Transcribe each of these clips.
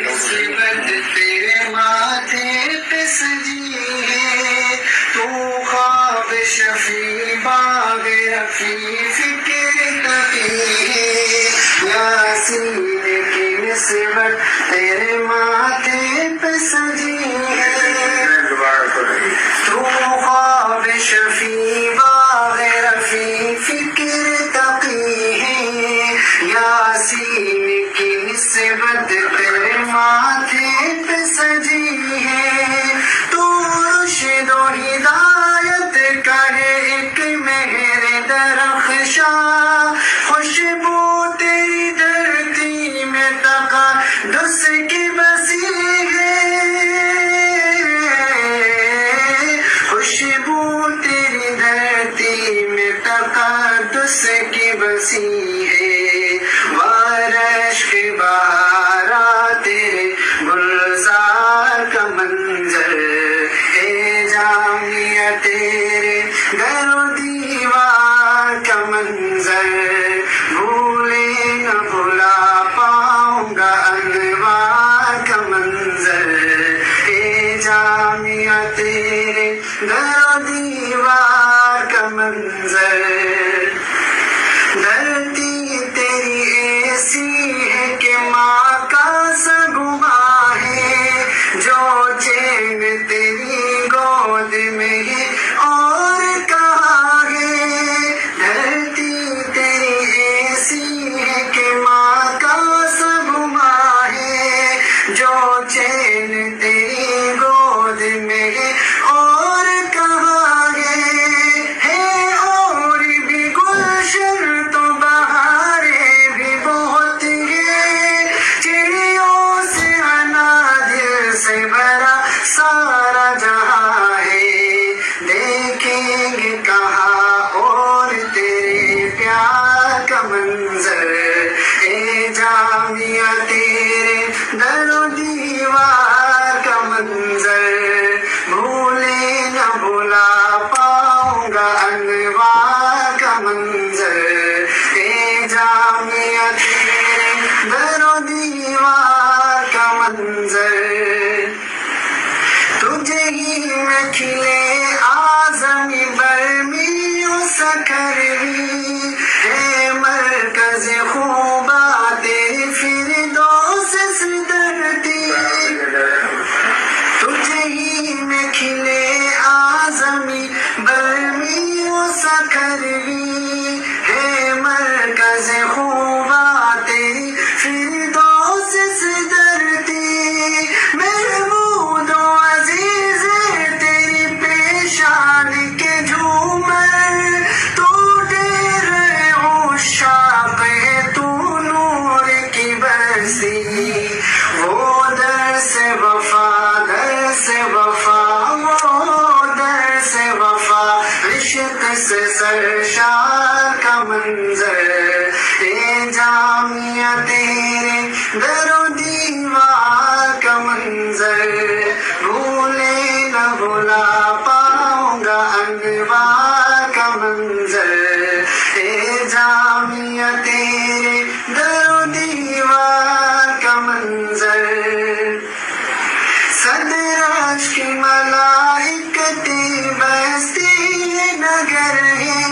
نسبت تیرے ماتھے پہ سجی ہے، تو خواب شفیع باغ رفیع فکر تقی ہے، یاسین کی نسبت تیرے ماتھے پہ سجی ہے، تو خواب شفیع باغ رفیع فکر تقی ہے، یاسین کی نسبت تیرے ماتھے پہ سجی ہے، تو رشد و ہدایت کا ہے ایک مہر درخشاں، خوشبو تیری دھرتی میں تقدس کی بسی ہے، خوشبو تیری دھرتی میں تقدس کی بسی ہے، وارشک بہارا تیرے گلزار کا منظر ہے، جامعہ تیرے گھر و دیوار کا منظر، بھولے نہ بھلا پاؤں گا انوار کا منظر ہے، جامعہ تیرے گھر و دیوار کا منظر، دھرتی تیری ایسی ہے کہ ماں کا سگما ہے، جو چین تیری گود میں ہے اور کہاں ہے، دھرتی تیری ایسی ہے کہ ماں کا سگما ہے، جو چین تیری گود میں ہے اور کہاں ہے اور بھی گلشن تو بہاریں بھی بہت ہیں، چڑیوں سے انادل سے بھرا سارا جہاں ہے، دیکھیں گے کہاں اور تیرے پیار کا منظر، اے جامعہ تیرے در و دیوار کا منظر، بھولے نہ بھلا پاؤں گا انوار کا منظر، اے جامعہ تیرے در و دیوار کا منظر، تجھے ہی میں کھلے اعظمی برمی و سکروی، ہے مرکز خوبات فردوس سدرتی، تجھے ہی میں کھلے اعظمی برمی و سکروی، ہے مرکز خوبات فردوس سدرتی، محمود و عزیز تیری پیشان کے جھومر، تو ڈیرے عشاق ہے تو نور کی برسی، وہ در سے وفا در سے وفا وہ در سے وفا، عشق سے سرشار کا منظر، اے جامعہ تیرے در و دیوار کا منظر، بھولے نہ بھلا پاؤں گا انوار کا منظر، اے جامعہ تیرے در و دیوار کا منظر، صدرش کی ملائکتی بستی یہ نگر ہے،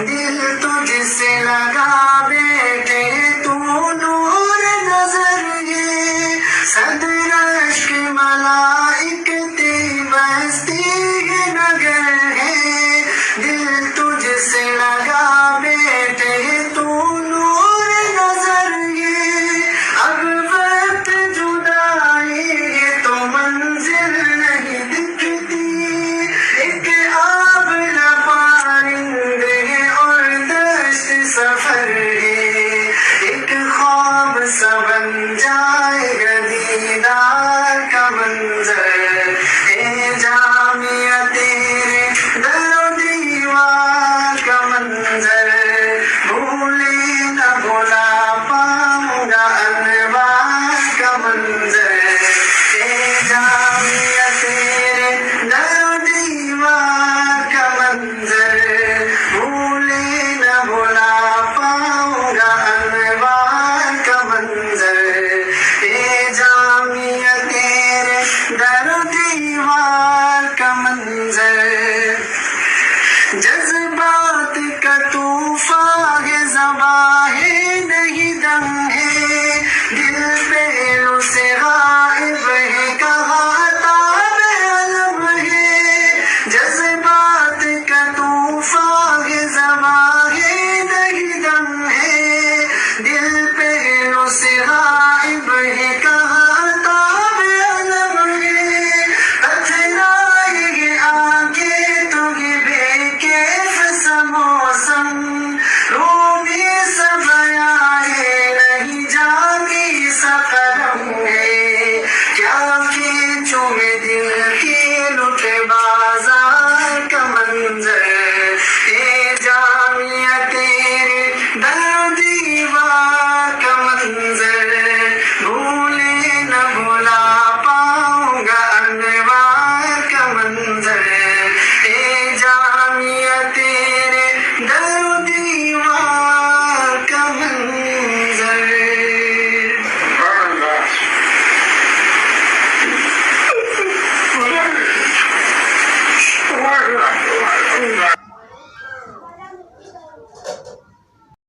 دل تجھ سے لگا بیٹھے تو نور نظر ہے، صدرش کی ملائکتی بستی یہ نگر ہے، دل تجھ سے لگا بیٹھے تو نور نظر ہے، اب وقت جدائی ہے تو منزل نہیں دکھتی، ایک آب نہ پارندے ہے اور دشت سفر ہے، ایک خواب سا بن جائے گا